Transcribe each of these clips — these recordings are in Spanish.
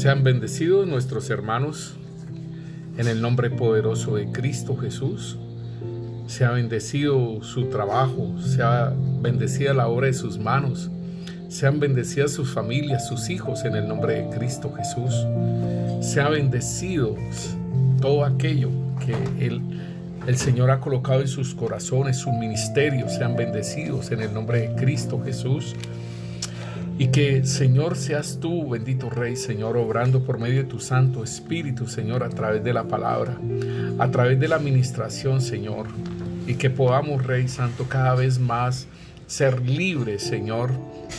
Sean bendecidos nuestros hermanos en el nombre poderoso de Cristo Jesús. Sea bendecido su trabajo, sea bendecida la obra de sus manos, sean bendecidas sus familias, sus hijos en el nombre de Cristo Jesús. Sea bendecido todo aquello que el Señor ha colocado en sus corazones, sus ministerios, sean bendecidos en el nombre de Cristo Jesús. Y que, Señor, seas tú, bendito Rey, Señor, obrando por medio de tu Santo Espíritu, Señor, a través de la palabra, a través de la administración, Señor. Y que podamos, Rey Santo, cada vez más ser libres, Señor,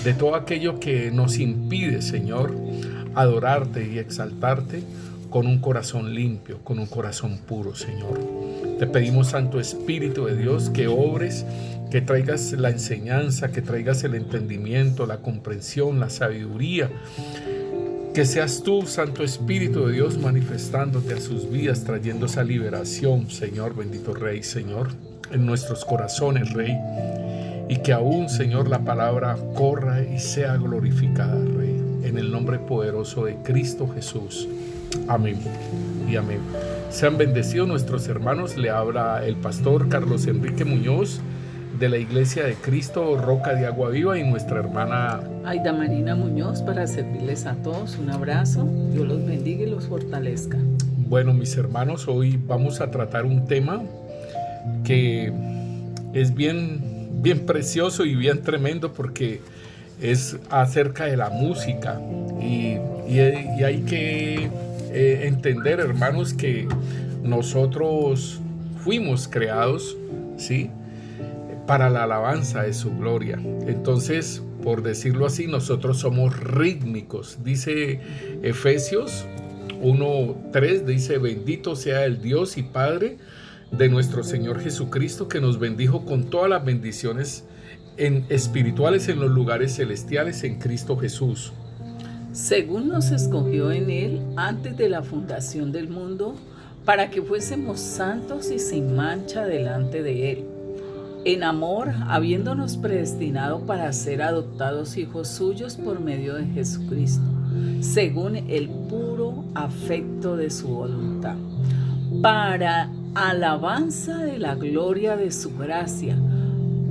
de todo aquello que nos impide, Señor, adorarte y exaltarte con un corazón limpio, con un corazón puro, Señor. Te pedimos, Santo Espíritu de Dios, que obres, que traigas la enseñanza, que traigas el entendimiento, la comprensión, la sabiduría. Que seas tú, Santo Espíritu de Dios, manifestándote a sus vidas, trayendo esa liberación, Señor, bendito Rey, Señor, en nuestros corazones, Rey. Y que aún, Señor, la palabra corra y sea glorificada, Rey, en el nombre poderoso de Cristo Jesús. Amén y amén. Sean bendecidos nuestros hermanos. Le habla el pastor Carlos Enrique Muñoz de la Iglesia de Cristo, Roca de Agua Viva, y nuestra hermana Aida Marina Muñoz, para servirles a todos. Un abrazo. Dios los bendiga y los fortalezca. Bueno, mis hermanos, hoy vamos a tratar un tema que es bien precioso y bien tremendo, porque es acerca de la música y hay que entender, hermanos, que nosotros fuimos creados, ¿sí?, para la alabanza de su gloria. Entonces, por decirlo así, nosotros somos rítmicos. Dice Efesios 1:3, dice: bendito sea el Dios y Padre de nuestro Señor Jesucristo, que nos bendijo con todas las bendiciones espirituales en los lugares celestiales en Cristo Jesús. Según nos escogió en Él antes de la fundación del mundo, para que fuésemos santos y sin mancha delante de Él. En amor, habiéndonos predestinado para ser adoptados hijos suyos por medio de Jesucristo, según el puro afecto de su voluntad, para alabanza de la gloria de su gracia,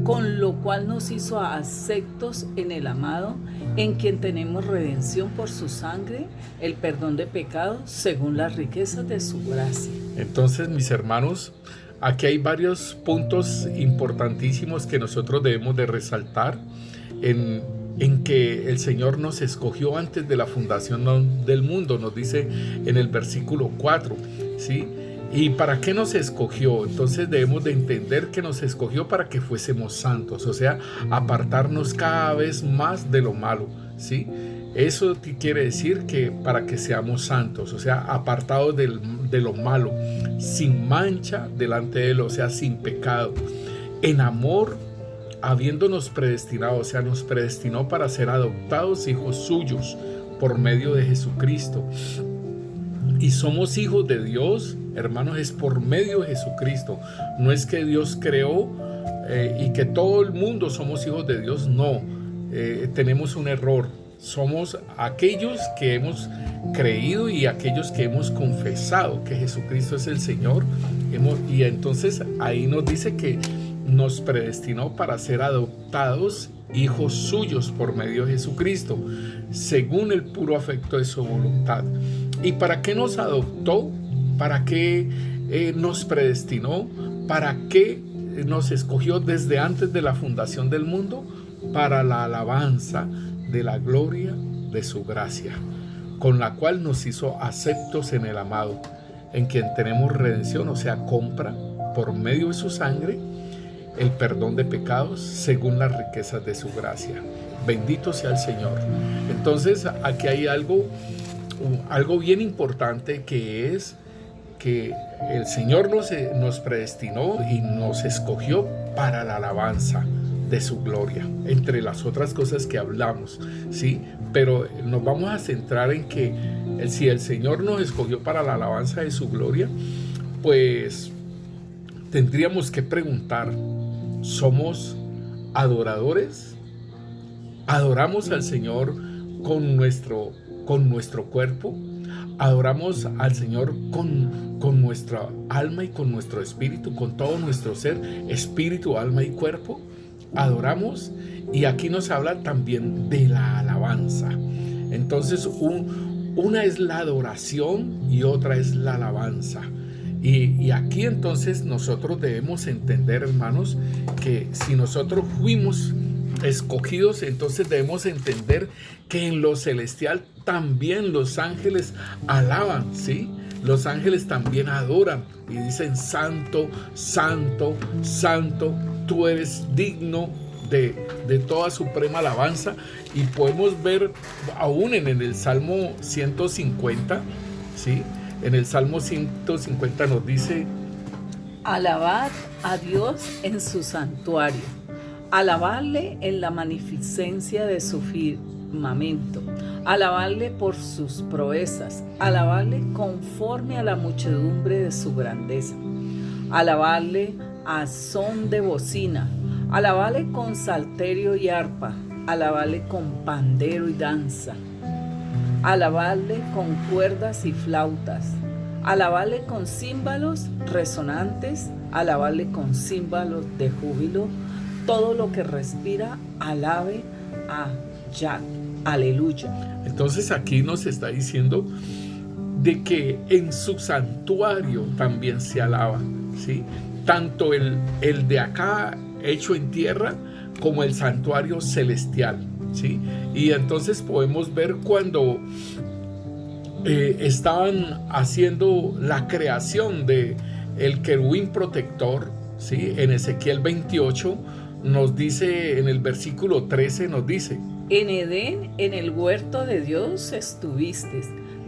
con lo cual nos hizo aceptos en el amado, en quien tenemos redención por su sangre, el perdón de pecados, según las riquezas de su gracia. Entonces, mis hermanos, aquí hay varios puntos importantísimos que nosotros debemos de resaltar en que el Señor nos escogió antes de la fundación del mundo, nos dice en el versículo 4, ¿sí? ¿Y para qué nos escogió? Entonces debemos de entender que nos escogió para que fuésemos santos, o sea, apartarnos cada vez más de lo malo, ¿sí? Eso quiere decir que para que seamos santos, o sea, apartados de lo malo, sin mancha delante de él, o sea, sin pecado, en amor, habiéndonos predestinado, o sea, nos predestinó para ser adoptados hijos suyos por medio de Jesucristo. Y somos hijos de Dios, hermanos, es por medio de Jesucristo. No es que Dios creó y que todo el mundo somos hijos de Dios, no. Tenemos un error. Somos aquellos que hemos creído y aquellos que hemos confesado que Jesucristo es el Señor. Y entonces ahí nos dice que nos predestinó para ser adoptados hijos suyos por medio de Jesucristo, según el puro afecto de su voluntad. ¿Y para qué nos adoptó? ¿Para qué nos predestinó? ¿Para qué nos escogió desde antes de la fundación del mundo? Para la alabanza de la gloria de su gracia, con la cual nos hizo aceptos en el amado, en quien tenemos redención, o sea, compra por medio de su sangre, el perdón de pecados según las riquezas de su gracia. Bendito sea el Señor. Entonces, aquí hay algo bien importante, que es que el Señor nos predestinó y nos escogió para la alabanza de su gloria, entre las otras cosas que hablamos, ¿sí? Pero nos vamos a centrar en que si el Señor nos escogió para la alabanza de su gloria, pues tendríamos que preguntar: ¿somos adoradores? ¿Adoramos al Señor con nuestro con nuestro cuerpo, adoramos al Señor con nuestra alma y con nuestro espíritu, con todo nuestro ser, espíritu, alma y cuerpo. Adoramos, y aquí nos habla también de la alabanza. Entonces, una es la adoración y otra es la alabanza. Y aquí entonces nosotros debemos entender, hermanos, que si nosotros fuimos escogidos, entonces debemos entender que en lo celestial también los ángeles alaban, ¿sí? Los ángeles también adoran y dicen: santo, santo, santo, tú eres digno de toda suprema alabanza. Y podemos ver aún en el Salmo 150, ¿sí? En el Salmo 150 nos dice: alabad a Dios en su santuario, alabadle en la magnificencia de su firmamento, alabadle por sus proezas, alabadle conforme a la muchedumbre de su grandeza, alabadle a son de bocina, alabadle con salterio y arpa, alabadle con pandero y danza, alabadle con cuerdas y flautas, alabadle con címbalos resonantes, alabadle con címbalos de júbilo. Todo lo que respira, alabe a Yah. Aleluya. Entonces aquí nos está diciendo de que en su santuario también se alaba, ¿sí? Tanto el de acá hecho en tierra como el santuario celestial, ¿sí? Y entonces podemos ver cuando estaban haciendo la creación de el querubín protector, ¿sí? En Ezequiel 28 nos dice, en el versículo 13 nos dice: en Edén, en el huerto de Dios estuviste,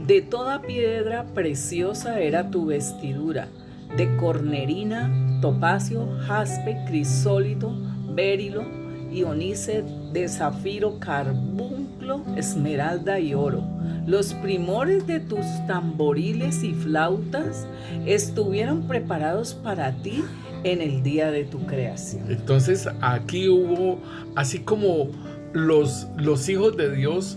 de toda piedra preciosa era tu vestidura, de cornerina, topacio, jaspe, crisólito, berilo y onice, de zafiro, carbunclo, esmeralda y oro. Los primores de tus tamboriles y flautas estuvieron preparados para ti en el día de tu creación. Entonces aquí hubo, así como los hijos de Dios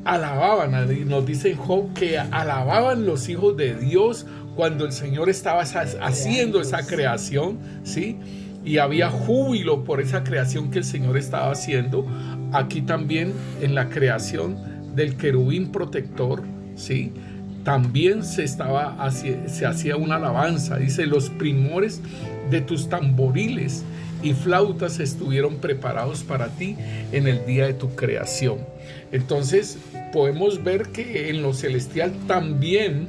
alababan, nos dice Job que alababan los hijos de Dios cuando el Señor estaba haciendo esa creación, ¿sí? Y había júbilo por esa creación que el Señor estaba haciendo. Aquí también en la creación del querubín protector, ¿sí? También se hacía una alabanza. Dice: los primores de tus tamboriles y flautas estuvieron preparados para ti en el día de tu creación. Entonces podemos ver que en lo celestial también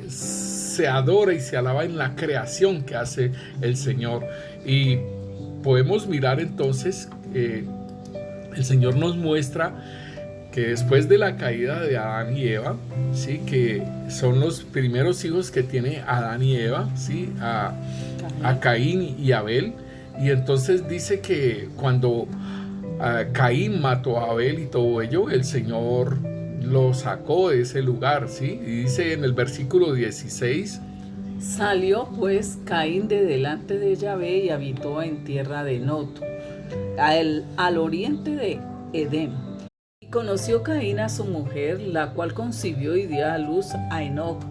se adora y se alaba en la creación que hace el Señor. Y podemos mirar entonces, el Señor nos muestra que después de la caída de Adán y Eva, ¿sí? Que son los primeros hijos que tiene Adán y Eva, ¿sí? A Caín y Abel. Y entonces dice que cuando Caín mató a Abel y todo ello, el Señor lo sacó de ese lugar, ¿sí? Y dice en el versículo 16: salió pues Caín de delante de Yahvé y habitó en tierra de Nod, al oriente de Edén. Conoció Caín a su mujer, la cual concibió y dio a luz a Enoc,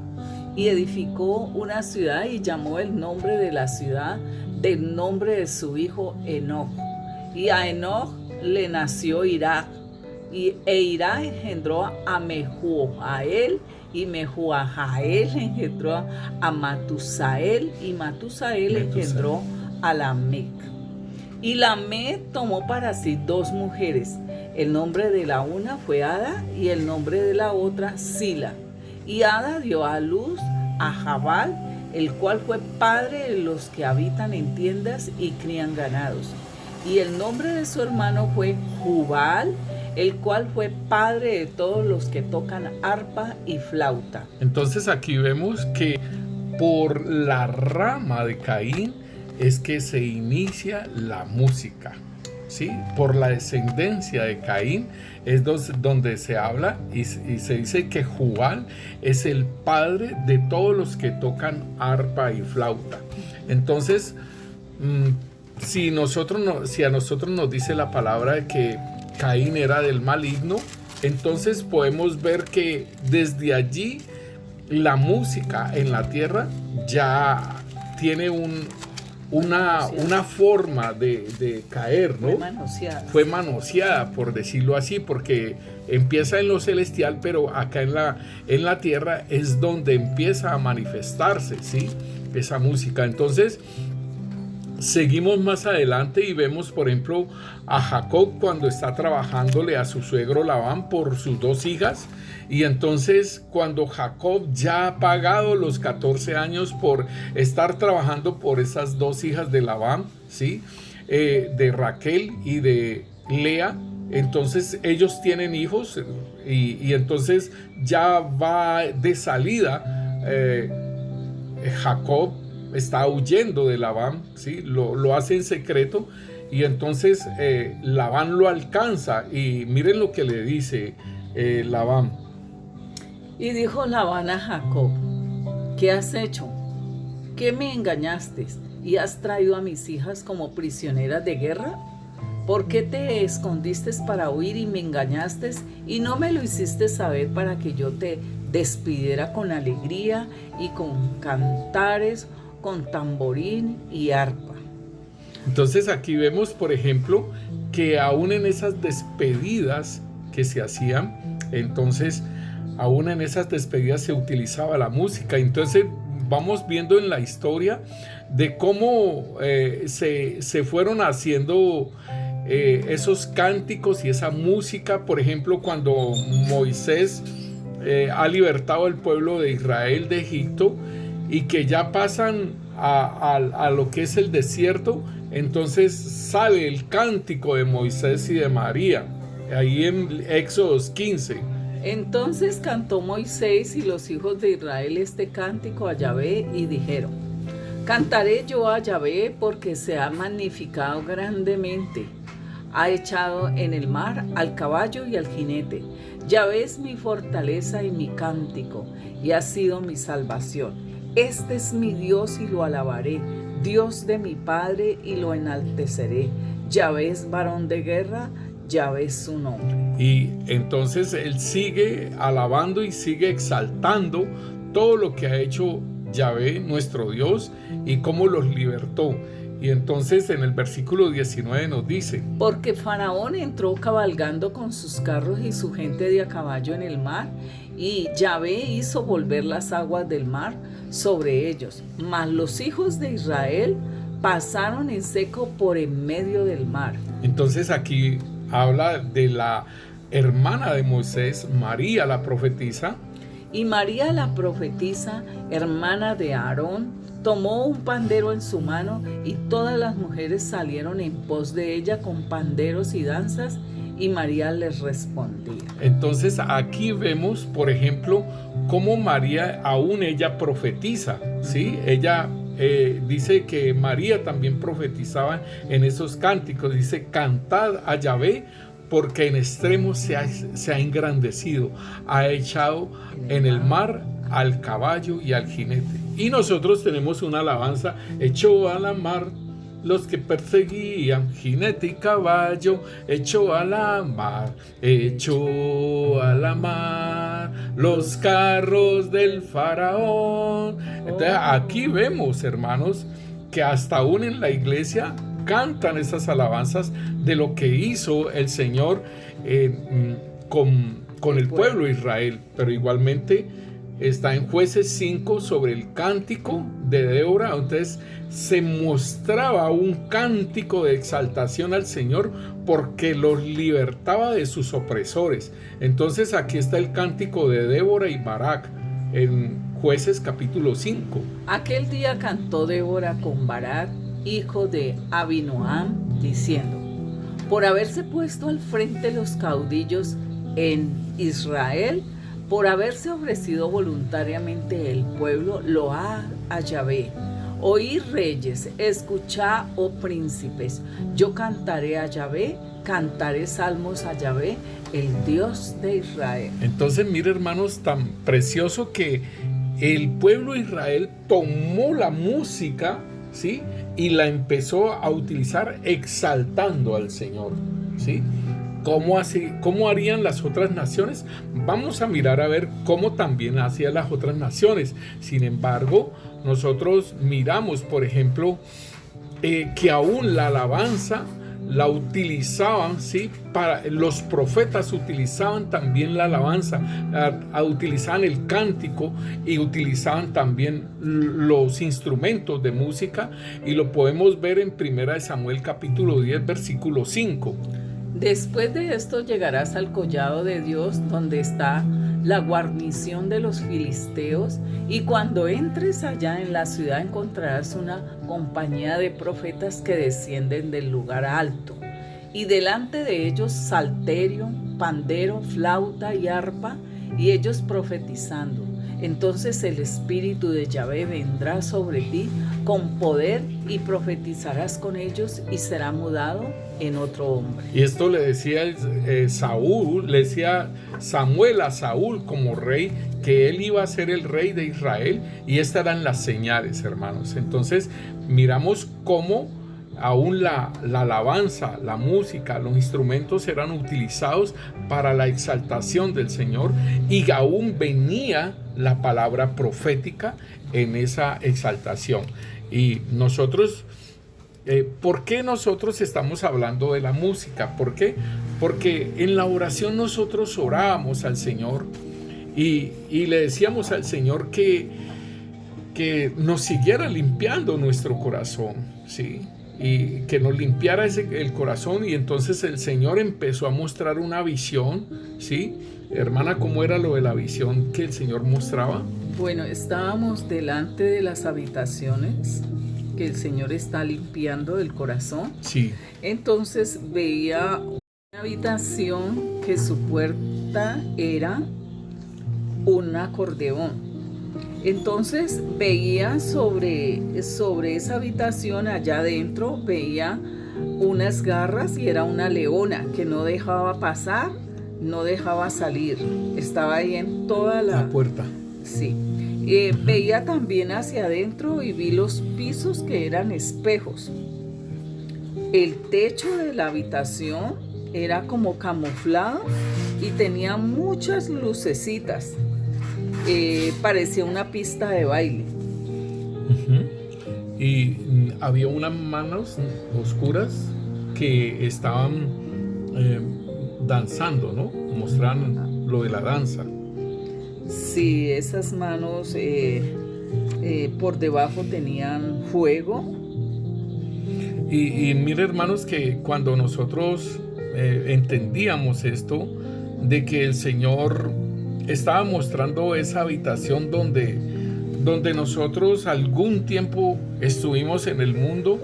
y edificó una ciudad y llamó el nombre de la ciudad del nombre de su hijo Enoc. Y a Enoc le nació Irad, e Irad engendró a Mehujael, y Mehujael engendró a Matusael, y Matusael engendró a Lamec. Y Lamec tomó para sí dos mujeres. El nombre de la una fue Ada y el nombre de la otra Sila. Y Ada dio a luz a Jabal, el cual fue padre de los que habitan en tiendas y crían ganados. Y el nombre de su hermano fue Jubal, el cual fue padre de todos los que tocan arpa y flauta. Entonces aquí vemos que por la rama de Caín es que se inicia la música, ¿sí? Por la descendencia de Caín es donde se habla y se dice que Jubal es el padre de todos los que tocan arpa y flauta. Entonces, si a nosotros nos dice la palabra de que Caín era del maligno, entonces podemos ver que desde allí la música en la tierra ya tiene una forma de caer, ¿no? Fue manoseada, por decirlo así, porque empieza en lo celestial, pero acá en la tierra es donde empieza a manifestarse, ¿sí? Esa música. Entonces, seguimos más adelante y vemos, por ejemplo, a Jacob cuando está trabajándole a su suegro Labán por sus 2 hijas. Y entonces cuando Jacob ya ha pagado los 14 años por estar trabajando por esas 2 hijas de Labán, ¿sí? De Raquel y de Lea, entonces ellos tienen hijos y entonces ya va de salida. Jacob está huyendo de Labán, ¿sí? Lo hace en secreto y entonces Labán lo alcanza y miren lo que le dice Labán. Y dijo Labán a Jacob: ¿qué has hecho? ¿Qué me engañaste y has traído a mis hijas como prisioneras de guerra? ¿Por qué te escondiste para huir y me engañaste y no me lo hiciste saber para que yo te despidiera con alegría y con cantares, con tamborín y arpa? Entonces aquí vemos, por ejemplo, que aún en esas despedidas que se hacían, entonces aún en esas despedidas se utilizaba la música. Entonces vamos viendo en la historia de cómo se fueron haciendo esos cánticos y esa música. Por ejemplo, cuando Moisés ha libertado al pueblo de Israel de Egipto y que ya pasan a lo que es el desierto, entonces sale el cántico de Moisés y de María, ahí en Éxodo 15. Entonces cantó Moisés y los hijos de Israel este cántico a Yahvé y dijeron: cantaré yo a Yahvé porque se ha magnificado grandemente. Ha echado en el mar al caballo y al jinete. Yahvé es mi fortaleza y mi cántico, y ha sido mi salvación. Este es mi Dios y lo alabaré, Dios de mi Padre y lo enalteceré. Yahvé es varón de guerra, Yahvé es su nombre. Y entonces él sigue alabando y sigue exaltando todo lo que ha hecho Yahvé, nuestro Dios, y cómo los libertó. Y entonces en el versículo 19 nos dice: porque Faraón entró cabalgando con sus carros y su gente de a caballo en el mar, y Yahvé hizo volver las aguas del mar sobre ellos. Mas los hijos de Israel pasaron en seco por en medio del mar. Entonces aquí habla de la hermana de Moisés, María la profetisa. Y María la profetisa, hermana de Aarón, tomó un pandero en su mano, y todas las mujeres salieron en pos de ella con panderos y danzas, y María les respondía. Entonces aquí vemos, por ejemplo, cómo María, aún ella profetiza, ¿sí? Ella dice que María también profetizaba en esos cánticos. Dice: cantad a Yahvé, porque en extremo se ha engrandecido, ha echado en el mar al caballo y al jinete. Y nosotros tenemos una alabanza: echó a la mar los que perseguían, jinete y caballo, echó a la mar, echó a la mar los carros del faraón. Entonces aquí vemos, hermanos, que hasta aún en la iglesia cantan esas alabanzas de lo que hizo el Señor con el pueblo de Israel. Pero igualmente está en Jueces 5 sobre el cántico de Débora. Entonces se mostraba un cántico de exaltación al Señor porque los libertaba de sus opresores. Entonces aquí está el cántico de Débora y Barak en Jueces capítulo 5. Aquel día cantó Débora con Barak, hijo de Abinoam, diciendo: por haberse puesto al frente los caudillos en Israel, por haberse ofrecido voluntariamente el pueblo, load a Yahvé. Oíd reyes, escuchad, oh príncipes, yo cantaré a Yahvé, cantaré salmos a Yahvé, el Dios de Israel. Entonces, mire, hermanos, tan precioso que el pueblo de Israel tomó la música, ¿sí?, y la empezó a utilizar exaltando al Señor, ¿sí? ¿Cómo harían las otras naciones? Vamos a mirar a ver cómo también hacían las otras naciones. Sin embargo, nosotros miramos, por ejemplo, que aún la alabanza la utilizaban, ¿sí? Los profetas utilizaban también la alabanza, utilizaban el cántico y utilizaban también los instrumentos de música, y lo podemos ver en 1 Samuel capítulo 10 versículo 5. Después de esto llegarás al collado de Dios, donde está la guarnición de los filisteos, y cuando entres allá en la ciudad encontrarás una compañía de profetas que descienden del lugar alto, y delante de ellos salterio, pandero, flauta y arpa, y ellos profetizando. Entonces el espíritu de Yahvé vendrá sobre ti con poder, y profetizarás con ellos, y será mudado en otro hombre. Y esto le decía Saúl, le decía Samuel a Saúl como rey, que él iba a ser el rey de Israel, y estas eran las señales, hermanos. Entonces miramos cómo aún la alabanza, la música, los instrumentos eran utilizados para la exaltación del Señor, y aún venía la palabra profética en esa exaltación. Y nosotros, ¿por qué nosotros estamos hablando de la música? ¿Por qué? Porque en la oración nosotros orábamos al Señor y le decíamos al Señor que nos siguiera limpiando nuestro corazón, ¿sí? Y que nos limpiara el corazón. Y entonces el Señor empezó a mostrar una visión, ¿sí? Hermana, ¿cómo era lo de la visión que el Señor mostraba? Bueno, estábamos delante de las habitaciones que el Señor está limpiando el corazón. Sí. Entonces veía una habitación que su puerta era un acordeón. Entonces veía sobre esa habitación, allá adentro, veía unas garras, y era una leona que no dejaba pasar, no dejaba salir. Estaba ahí en toda la puerta. Sí. Veía también hacia adentro y vi los pisos que eran espejos. El techo de la habitación era como camuflado y tenía muchas lucecitas. Parecía una pista de baile. Y había unas manos oscuras que estaban danzando, ¿no? Mostraban lo de la danza. Sí, esas manos por debajo tenían fuego. Y mire, hermanos, que cuando nosotros entendíamos esto, de que el Señor estaba mostrando esa habitación donde nosotros algún tiempo estuvimos en el mundo,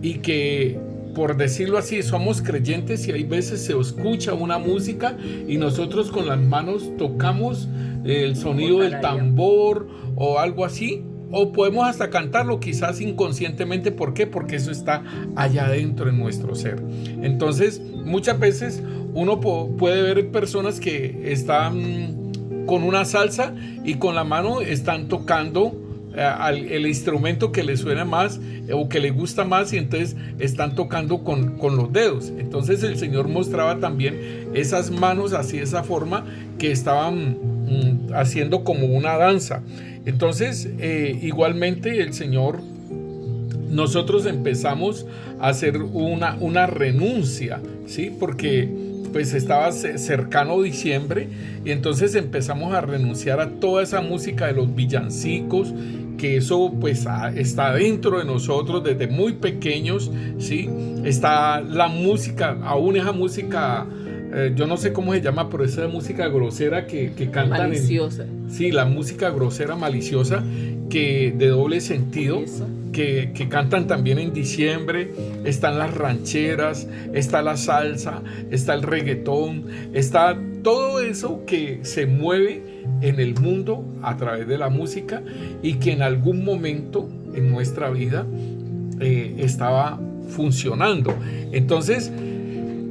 y que, por decirlo así, somos creyentes, y hay veces se escucha una música y nosotros con las manos tocamos el sonido del tambor o algo así, o podemos hasta cantarlo quizás inconscientemente. ¿Por qué? Porque eso está allá adentro en nuestro ser. Entonces muchas veces uno puede ver personas que están con una salsa y con la mano están tocando el instrumento que les suena más o que les gusta más, y entonces están tocando con los dedos. Entonces el Señor mostraba también esas manos así, de esa forma, que estaban haciendo como una danza. Entonces igualmente el Señor, nosotros empezamos a hacer una renuncia, ¿sí? Porque pues estaba cercano diciembre, y entonces empezamos a renunciar a toda esa música de los villancicos, que eso pues está dentro de nosotros desde muy pequeños, ¿sí? Está la música, aún esa música, yo no sé cómo se llama, pero esa música grosera que cantan. Maliciosa. Sí, la música grosera, maliciosa, que de doble sentido. Eso. Que cantan también en diciembre. Están las rancheras, está la salsa, está el reggaetón, está todo eso que se mueve en el mundo a través de la música, y que en algún momento en nuestra vida estaba funcionando. Entonces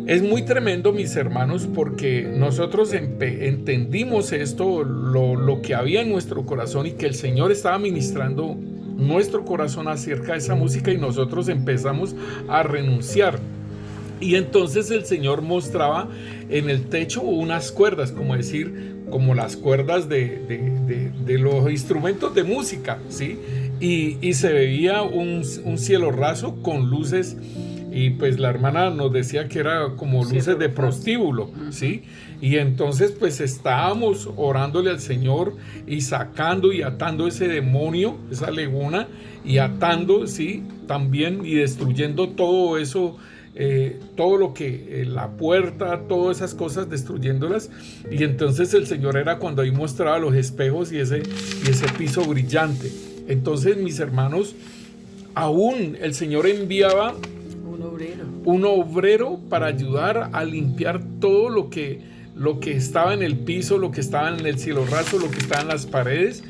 es muy tremendo, mis hermanos, porque nosotros entendimos esto, lo que había en nuestro corazón, y que el Señor estaba ministrando nuestro corazón acerca de esa música, y nosotros empezamos a renunciar. Y entonces el Señor mostraba en el techo unas cuerdas, como decir, como las cuerdas de los instrumentos de música, ¿sí? Y se veía un cielo raso con luces, y pues la hermana nos decía que era como luces de prostíbulo, ¿sí? Y entonces pues estábamos orándole al Señor y sacando y atando ese demonio, esa leguna, y atando, ¿sí? También, y destruyendo todo eso, todo lo que, la puerta, todas esas cosas, destruyéndolas. Y entonces el Señor era cuando ahí mostraba los espejos y ese piso brillante. Entonces, mis hermanos, aún el Señor enviaba un obrero para ayudar a limpiar todo lo que estaba en el piso, lo que estaba en el cielo raso, lo que estaba en las paredes,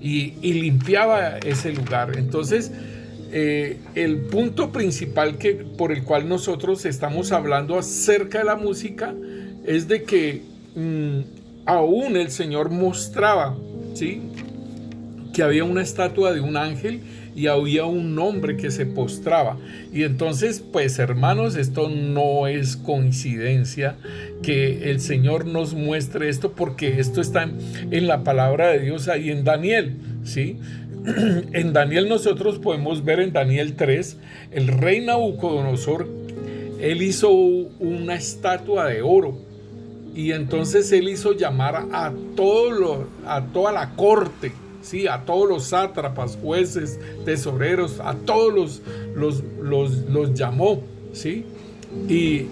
y limpiaba ese lugar. Entonces, el punto principal por el cual nosotros estamos hablando acerca de la música es de que aún el Señor mostraba, ¿sí?, que había una estatua de un ángel y había un hombre que se postraba. Y entonces, pues hermanos, esto no es coincidencia que el Señor nos muestre esto, porque esto está en la palabra de Dios, ahí en Daniel, ¿sí? En Daniel nosotros podemos ver en Daniel 3, el rey Nabucodonosor, él hizo una estatua de oro, y entonces él hizo llamar a toda la corte, ¿sí?, a todos los sátrapas, jueces, tesoreros, a todos los llamó, ¿sí? Y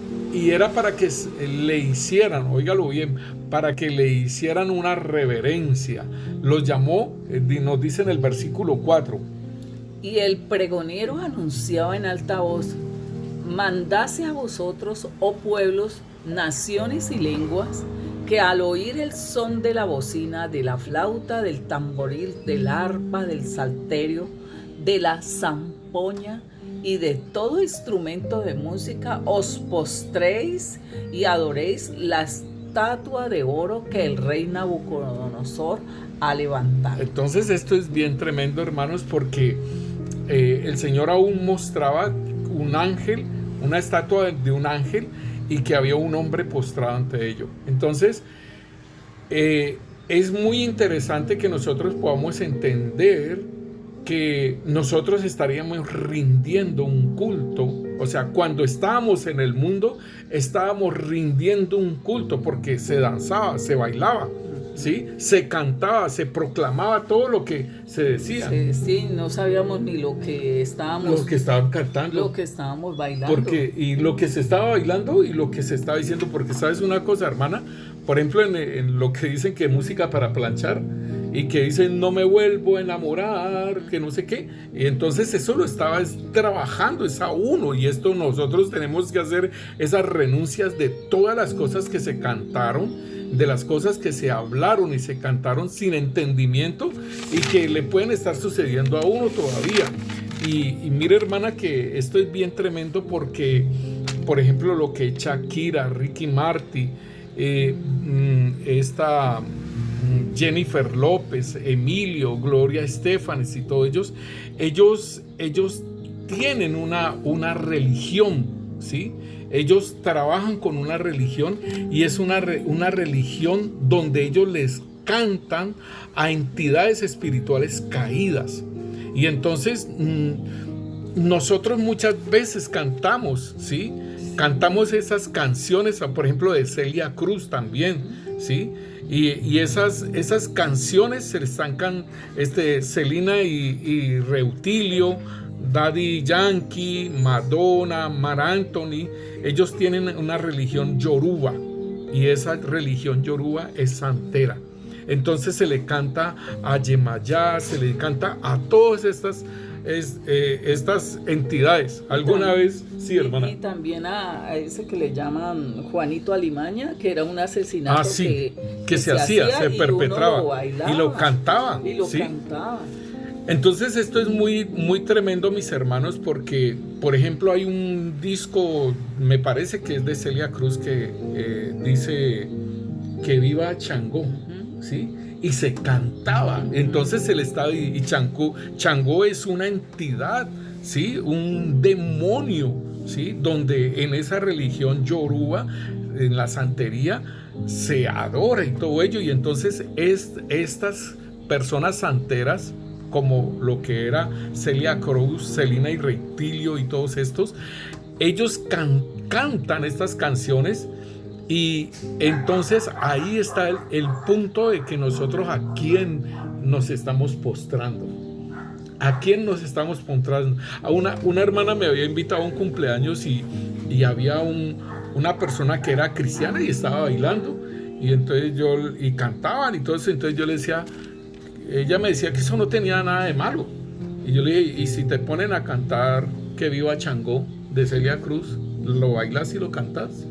era para que le hicieran, óigalo bien, para que le hicieran una reverencia. Los llamó, nos dice en el versículo 4. Y el pregonero anunciaba en alta voz: mandase a vosotros, oh pueblos, naciones y lenguas, que al oír el son de la bocina, de la flauta, del tamboril, del arpa, del salterio, de la zampoña y de todo instrumento de música, os postréis y adoréis la estatua de oro que el rey Nabucodonosor ha levantado. Entonces esto es bien tremendo, hermanos, porque el Señor aún mostraba un ángel, una estatua de un ángel, y que había un hombre postrado ante ello. Entonces, es muy interesante que nosotros podamos entender que nosotros estaríamos rindiendo un culto. O sea, cuando estábamos en el mundo, estábamos rindiendo un culto, porque se danzaba, se bailaba, ¿sí?, se cantaba, se proclamaba todo lo que se decía. Sí, no sabíamos ni lo que estábamos... Lo que estaban cantando. Lo que estábamos bailando. Y lo que se estaba bailando y lo que se estaba diciendo. Porque, ¿sabes una cosa, hermana? Por ejemplo, en lo que dicen que música para planchar, y que dicen no me vuelvo a enamorar, que no sé qué. Y entonces eso lo estaba trabajando, es a uno. Y esto nosotros tenemos que hacer esas renuncias de todas las cosas que se cantaron, de las cosas que se hablaron y se cantaron sin entendimiento, y que le pueden estar sucediendo a uno todavía. Y mire, hermana, que esto es bien tremendo, porque, por ejemplo, lo que Shakira, Ricky Martin, esta Jennifer López, Emilio, Gloria Estefan y todos ellos tienen una religión, ¿sí? Ellos trabajan con una religión, y es una religión donde ellos les cantan a entidades espirituales caídas. Y entonces nosotros muchas veces cantamos, ¿sí? Cantamos esas canciones, por ejemplo, de Celia Cruz también, ¿sí? Y esas canciones se les están Selena y Reutilio, Daddy Yankee, Madonna, Mar Anthony, ellos tienen una religión yoruba, y esa religión yoruba es santera. Entonces se le canta a Yemayá, se le canta a todas estas entidades. ¿Alguna vez? Sí, hermana. Y también a ese que le llaman Juanito Alimaña, que era un asesinato que se hacía, se perpetraba, y lo cantaba. ¿Sí? Entonces esto es muy, muy tremendo, mis hermanos, porque, por ejemplo, hay un disco, me parece que es de Celia Cruz, que dice que viva Changó, ¿sí? Y se cantaba. Entonces él estaba, y Changó es una entidad, ¿sí? Un demonio, ¿sí? Donde en esa religión yoruba, en la santería, se adora y todo ello, y entonces estas personas santeras, como lo que era Celia Cruz, Celina y Reptilio y todos estos, ellos cantan estas canciones. Y entonces ahí está el punto de que nosotros a quién nos estamos postrando. ¿A quién nos estamos postrando? A una hermana me había invitado a un cumpleaños y había una persona que era cristiana y estaba bailando. Y entonces y cantaban y todo eso. Entonces yo le decía, ella me decía que eso no tenía nada de malo. Y yo le dije, ¿y si te ponen a cantar Que Viva Changó de Celia Cruz, lo bailas y lo cantas?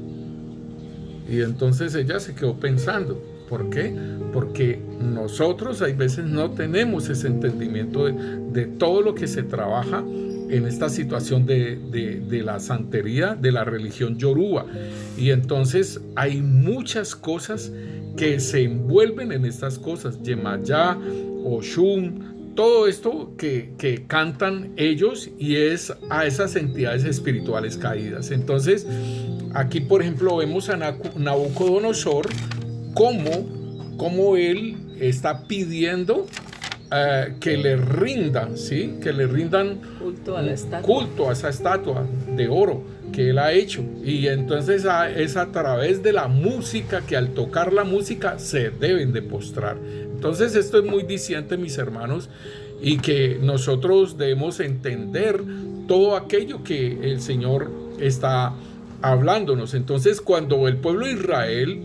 Y entonces ella se quedó pensando, ¿por qué? Porque nosotros hay veces no tenemos ese entendimiento de todo lo que se trabaja en esta situación de la santería, de la religión yoruba. Y entonces hay muchas cosas que se envuelven en estas cosas, Yemayá, Oshun, todo esto que cantan ellos, y es a esas entidades espirituales caídas. Entonces, aquí, por ejemplo, vemos a Nabucodonosor cómo él está pidiendo que le rindan, ¿sí? Que le rindan culto a esa estatua de oro que él ha hecho. Y entonces es a través de la música, que al tocar la música se deben de postrar. Entonces esto es muy diciente, mis hermanos, y que nosotros debemos entender todo aquello que el Señor está hablándonos. Entonces, cuando el pueblo de Israel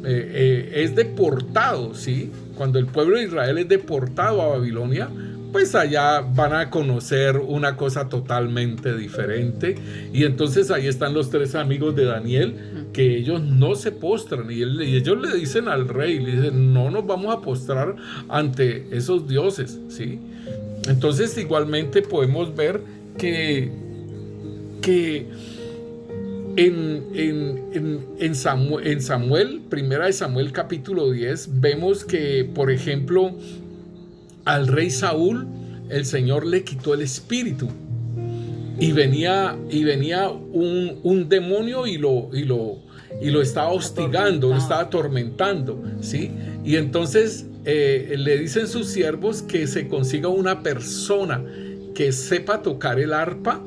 es deportado, ¿sí? Cuando el pueblo de Israel es deportado a Babilonia, pues allá van a conocer una cosa totalmente diferente. Y entonces ahí están los 3 amigos de Daniel, que ellos no se postran, y ellos le dicen al rey, le dicen, no nos vamos a postrar ante esos dioses, ¿sí? Entonces igualmente podemos ver que en Samuel, primera de Samuel capítulo 10, vemos que, por ejemplo, al rey Saúl el Señor le quitó el espíritu, y venía un demonio y lo estaba hostigando, lo estaba atormentando, ¿sí? Y entonces le dicen sus siervos que se consiga una persona que sepa tocar el arpa,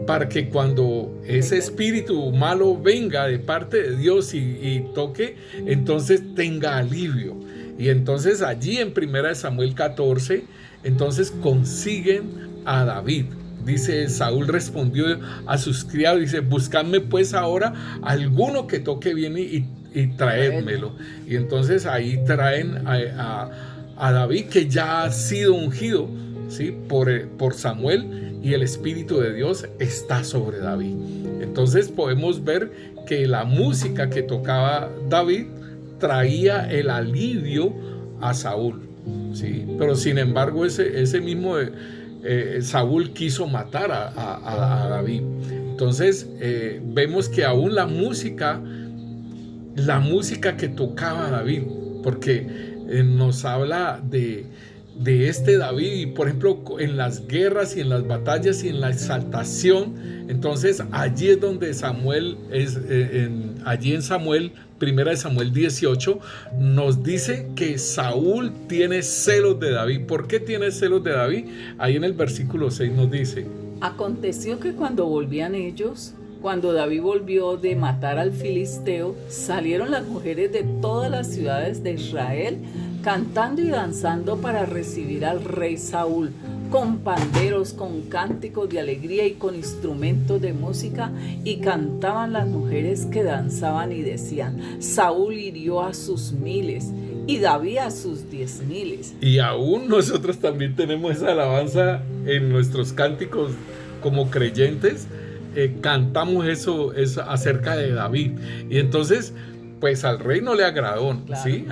para que cuando ese espíritu malo venga de parte de Dios y toque, entonces tenga alivio. Y entonces allí en 1 Samuel 14, entonces consiguen a David. Dice, Saúl respondió a sus criados, dice, buscadme pues ahora alguno que toque bien y traédmelo. Y entonces ahí traen a David, que ya ha sido ungido, ¿sí? por Samuel, y el Espíritu de Dios está sobre David. Entonces podemos ver que la música que tocaba David traía el alivio a Saúl, ¿sí? Pero sin embargo ese mismo Saúl quiso matar a David. Entonces vemos que aún la música que tocaba David, porque nos habla de este David, y por ejemplo en las guerras y en las batallas y en la exaltación. Entonces allí es donde Samuel allí en Samuel, 1 Samuel 18, nos dice que Saúl tiene celos de David. ¿Por qué tiene celos de David? Ahí en el versículo 6 nos dice: aconteció que cuando volvían ellos, cuando David volvió de matar al filisteo, salieron las mujeres de todas las ciudades de Israel cantando y danzando para recibir al rey Saúl, con panderos, con cánticos de alegría y con instrumentos de música, y cantaban las mujeres que danzaban y decían: Saúl hirió a sus 1000 y David a sus 10,000. Y aún nosotros también tenemos esa alabanza en nuestros cánticos como creyentes. Cantamos eso acerca de David. Y entonces, pues al rey no le agradó, claro. ¿Sí?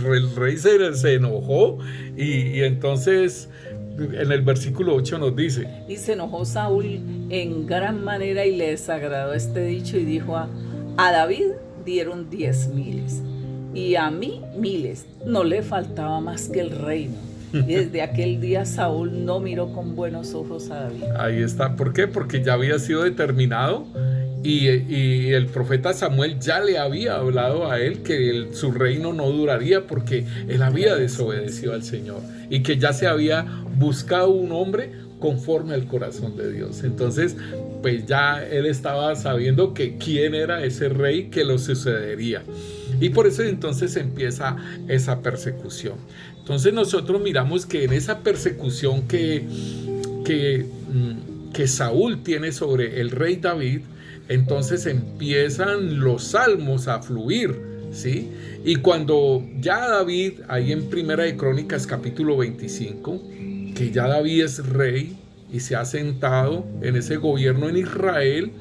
El rey se enojó, y entonces en el versículo 8 nos dice: y se enojó Saúl en gran manera y le desagradó este dicho, y dijo: a David dieron 10,000 y a mí 1000, no le faltaba más que el reino. Y desde aquel día Saúl no miró con buenos ojos a David. Ahí está. ¿Por qué? Porque ya había sido determinado y el profeta Samuel ya le había hablado a él que su reino no duraría porque él había desobedecido al Señor y que ya se había buscado un hombre conforme al corazón de Dios. Entonces, pues ya él estaba sabiendo que quién era ese rey que lo sucedería. Y por eso entonces empieza esa persecución. Entonces nosotros miramos que en esa persecución que Saúl tiene sobre el rey David, entonces empiezan los salmos a fluir, ¿sí? Y cuando ya David, ahí en Primera de Crónicas capítulo 25, que ya David es rey y se ha sentado en ese gobierno en Israel,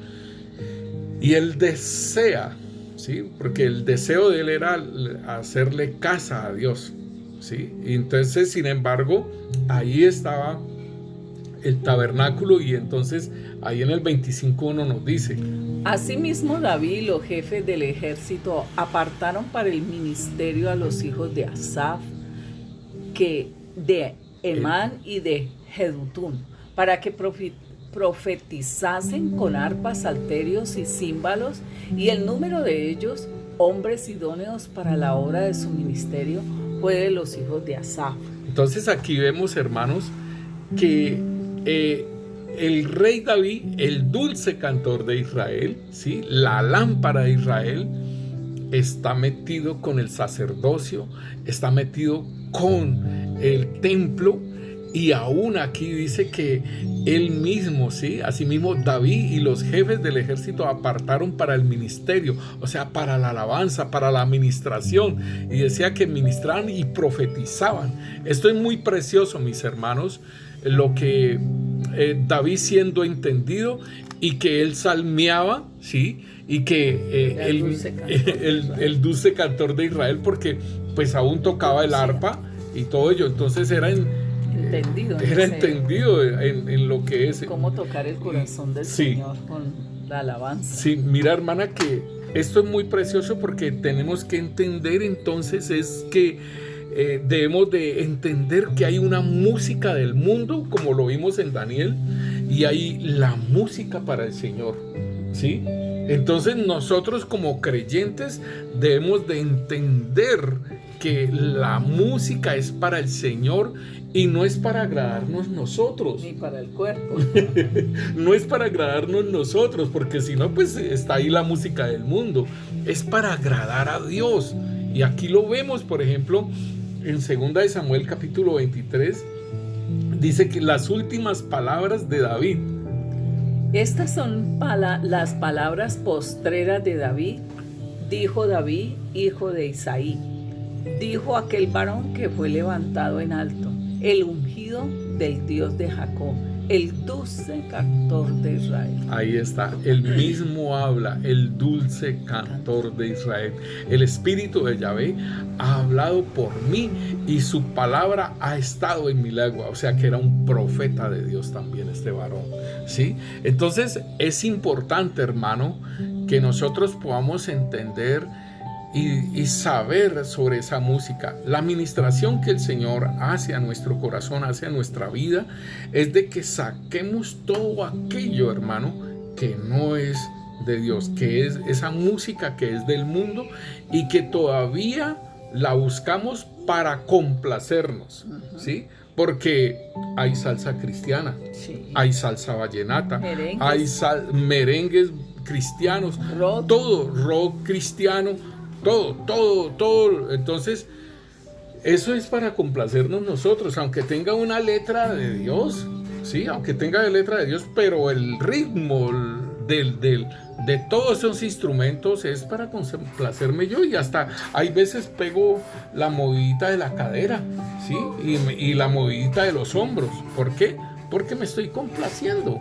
y él desea, ¿sí? Porque el deseo de él era hacerle casa a Dios, ¿sí? Y entonces, sin embargo, ahí estaba el tabernáculo y entonces ahí en el 25:1 nos dice: Asimismo David y los jefes del ejército apartaron para el ministerio a los hijos de Asaf, que de Emán y de Jedutún, para que profetizasen con arpas, salterios y címbalos, y el número de ellos, hombres idóneos para la obra de su ministerio, fue de los hijos de Asaf. Entonces aquí vemos, hermanos, que el rey David, el dulce cantor de Israel, ¿sí? La lámpara de Israel, está metido con el sacerdocio, está metido con el templo, y aún aquí dice que él mismo, ¿sí? Asimismo David y los jefes del ejército apartaron para el ministerio, o sea, para la alabanza, para la administración, y decía que ministraban y profetizaban. Esto es muy precioso, mis hermanos, lo que David siendo entendido y que él salmeaba, ¿sí? Y que el dulce cantor de Israel, porque pues aún tocaba el arpa y todo ello, entonces era entendido en lo que es cómo tocar el corazón del Señor con la alabanza. Sí, mira, hermana, que esto es muy precioso porque tenemos que entender entonces es que debemos de entender que hay una música del mundo, como lo vimos en Daniel, y hay la música para el Señor, ¿sí? Entonces nosotros como creyentes debemos de entender que la música es para el Señor y no es para agradarnos nosotros. Ni para el cuerpo. No es para agradarnos nosotros, porque si no, pues está ahí la música del mundo. Es para agradar a Dios. Y aquí lo vemos, por ejemplo, en 2 de Samuel capítulo 23, dice que las últimas palabras de David. Estas son las palabras postreras de David. Dijo David, hijo de Isaí. Dijo aquel varón que fue levantado en alto, el ungido del Dios de Jacob, el dulce cantor de Israel. Ahí está, él mismo habla, el dulce cantor de Israel. El Espíritu de Yahvé ha hablado por mí y su palabra ha estado en mi lengua. O sea que era un profeta de Dios también este varón, ¿sí? Entonces es importante, hermano, que nosotros podamos entender y saber sobre esa música. La administración que el Señor hace a nuestro corazón, hace a nuestra vida, es de que saquemos todo aquello, hermano, que no es de Dios, que es esa música que es del mundo y que todavía la buscamos para complacernos, ¿sí? Porque hay salsa cristiana, Sí. hay salsa vallenata, Merengues. hay merengues cristianos, todo, rock cristiano, todo. Entonces, eso es para complacernos nosotros, aunque tenga una letra de Dios, ¿sí? Aunque tenga letra de Dios, pero el ritmo de todos esos instrumentos es para complacerme yo, y hasta hay veces pego la movidita de la cadera, ¿sí? Y la movidita de los hombros. ¿Por qué? Porque me estoy complaciendo.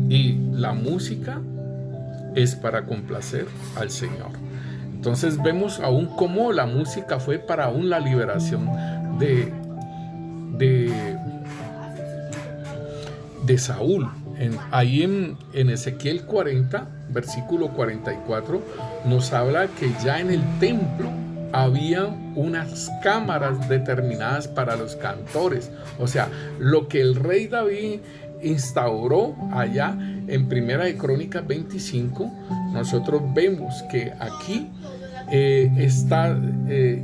Y la música es para complacer al Señor. Entonces vemos aún cómo la música fue para aún la liberación de Saúl. Ahí en Ezequiel 40, versículo 44, nos habla que ya en el templo había unas cámaras determinadas para los cantores. O sea, lo que el rey David instauró allá en Primera de Crónicas 25, nosotros vemos que aquí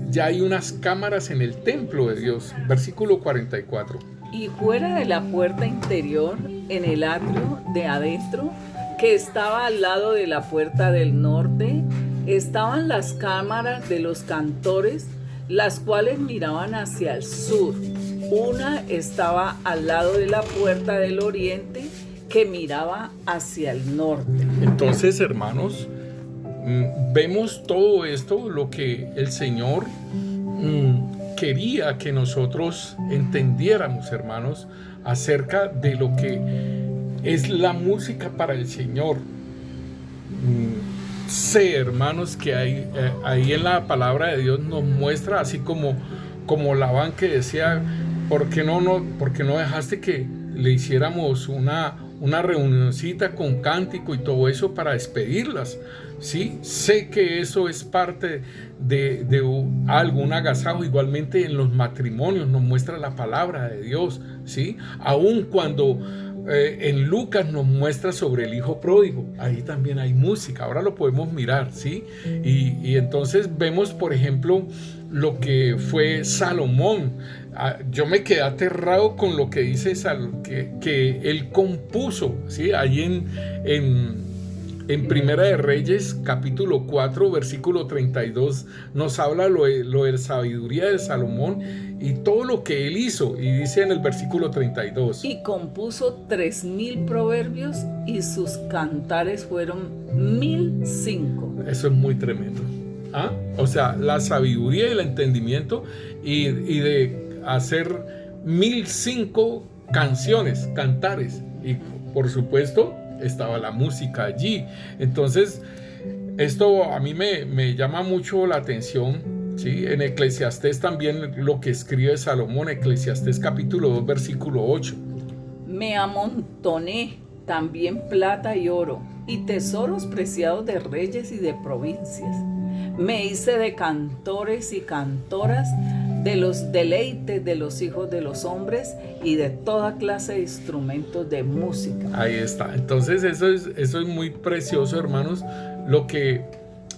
ya hay unas cámaras en el templo de Dios. Versículo 44. Y fuera de la puerta interior, en el atrio de adentro, que estaba al lado de la puerta del norte, estaban las cámaras de los cantores, las cuales miraban hacia el sur. Una estaba al lado de la puerta del oriente, que miraba hacia el norte. Entonces, hermanos, vemos todo esto, lo que el Señor quería que nosotros entendiéramos, hermanos, acerca de lo que es la música para el Señor. Sé, hermanos, que ahí en la palabra de Dios nos muestra, así como Labán, que decía, ¿por qué no dejaste que le hiciéramos una reunioncita con cántico y todo eso para despedirlas? ¿Sí? Sé que eso es parte de algún agasajo. Igualmente en los matrimonios nos muestra la palabra de Dios, ¿sí? Aun cuando en Lucas nos muestra sobre el hijo pródigo, ahí también hay música, ahora lo podemos mirar, ¿sí? Y entonces vemos, por ejemplo, lo que fue Salomón. Yo me quedé aterrado con lo que dice que él compuso, ¿sí? Ahí en Primera de Reyes, capítulo 4, versículo 32, nos habla lo de la sabiduría de Salomón y todo lo que él hizo. Y dice en el versículo 32. Y compuso 3,000 proverbios y sus cantares fueron 1,005. Eso es muy tremendo. O sea, la sabiduría y el entendimiento y de hacer 1,005 canciones, cantares. Y por supuesto estaba la música allí. Entonces esto a mí me llama mucho la atención, ¿sí? En Eclesiastés también lo que escribe Salomón, Eclesiastés capítulo 2 versículo 8. Me amontoné también plata y oro y tesoros preciados de reyes y de provincias. Me hice de cantores y cantoras, de los deleites de los hijos de los hombres y de toda clase de instrumentos de música. Ahí está. Entonces eso es muy precioso, hermanos, lo que